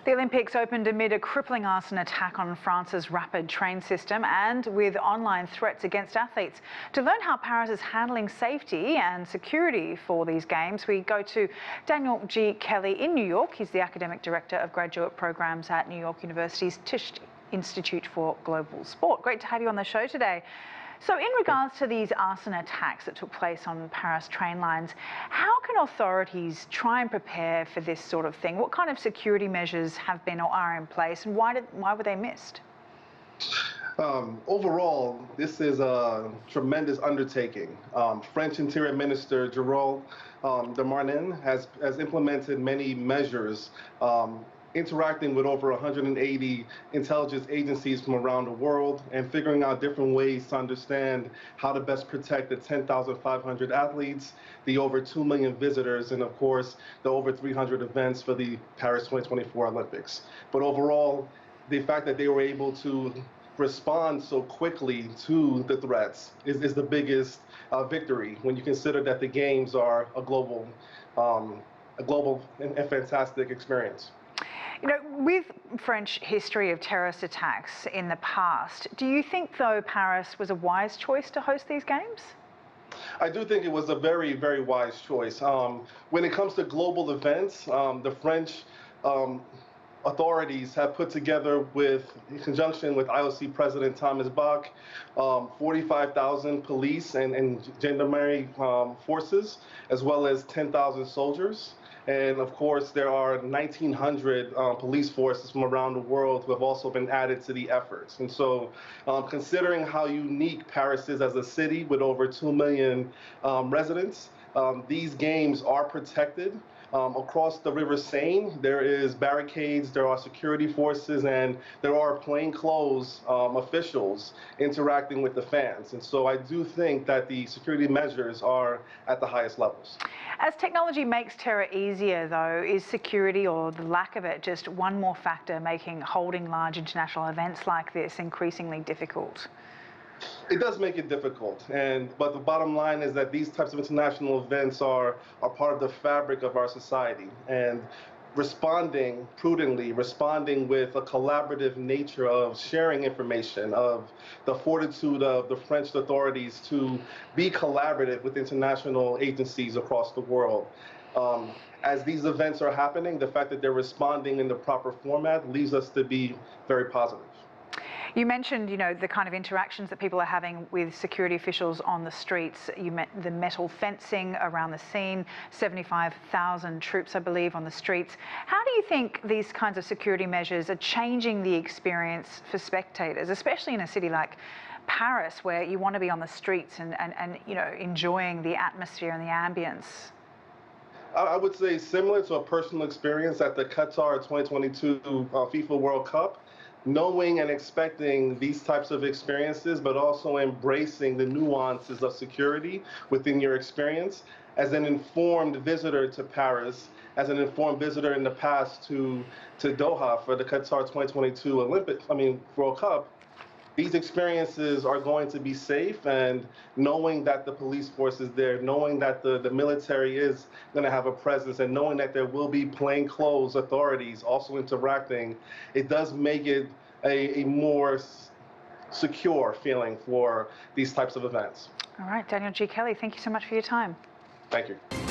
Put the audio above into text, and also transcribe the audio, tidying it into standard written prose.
The Olympics opened amid a crippling arson attack on France's rapid train system and with online threats against athletes. To learn how Paris is handling safety and security for these games, we go to Daniel G. Kelly in New York. He's the academic director of graduate programs at New York University's Tisch Institute for Global Sport. Great to have you on the show today. So in regards to these arson attacks that took place on Paris train lines, how can authorities try and prepare for this sort of thing? What kind of security measures have been or are in place, and why were they missed? Overall, this is a tremendous undertaking. French Interior Minister Gerald Darmanin has implemented many measures interacting with over 180 intelligence agencies from around the world and figuring out different ways to understand how to best protect the 10,500 athletes, the over 2 million visitors, and of course, the over 300 events for the Paris 2024 Olympics. But overall, the fact that they were able to respond so quickly to the threats is the biggest victory when you consider that the games are a global and fantastic experience. You know, with French history of terrorist attacks in the past, do you think, though, Paris was a wise choice to host these games? I do think it was a very, very wise choice. When it comes to global events, the French authorities have put together, in conjunction with IOC President Thomas Bach, 45,000 police and gendarmerie forces, as well as 10,000 soldiers. And of course, there are 1,900 police forces from around the world who have also been added to the efforts. And so, considering how unique Paris is as a city with over 2 million residents, these games are protected. Across the River Seine, there is barricades, there are security forces, and there are plainclothes officials interacting with the fans. And so I do think that the security measures are at the highest levels. As technology makes terror easier, though, is security, or the lack of it, just one more factor making holding large international events like this increasingly difficult? It does make it difficult, but the bottom line is that these types of international events are part of the fabric of our society, and responding prudently, responding with a collaborative nature of sharing information, of the fortitude of the French authorities to be collaborative with international agencies across the world. As these events are happening, the fact that they're responding in the proper format leaves us to be very positive. You mentioned, the kind of interactions that people are having with security officials on the streets. You met the metal fencing around the scene, 75,000 troops, I believe, on the streets. How do you think these kinds of security measures are changing the experience for spectators, especially in a city like Paris, where you want to be on the streets and enjoying the atmosphere and the ambience? I would say similar to a personal experience at the Qatar 2022 FIFA World Cup. Knowing and expecting these types of experiences, but also embracing the nuances of security within your experience. As an informed visitor to Paris, as an informed visitor in the past to Doha for the Qatar 2022 World Cup, these experiences are going to be safe, and knowing that the police force is there, knowing that the military is going to have a presence, and knowing that there will be plainclothes authorities also interacting, it does make it a more secure feeling for these types of events. All right, Daniel G. Kelly, thank you so much for your time. Thank you.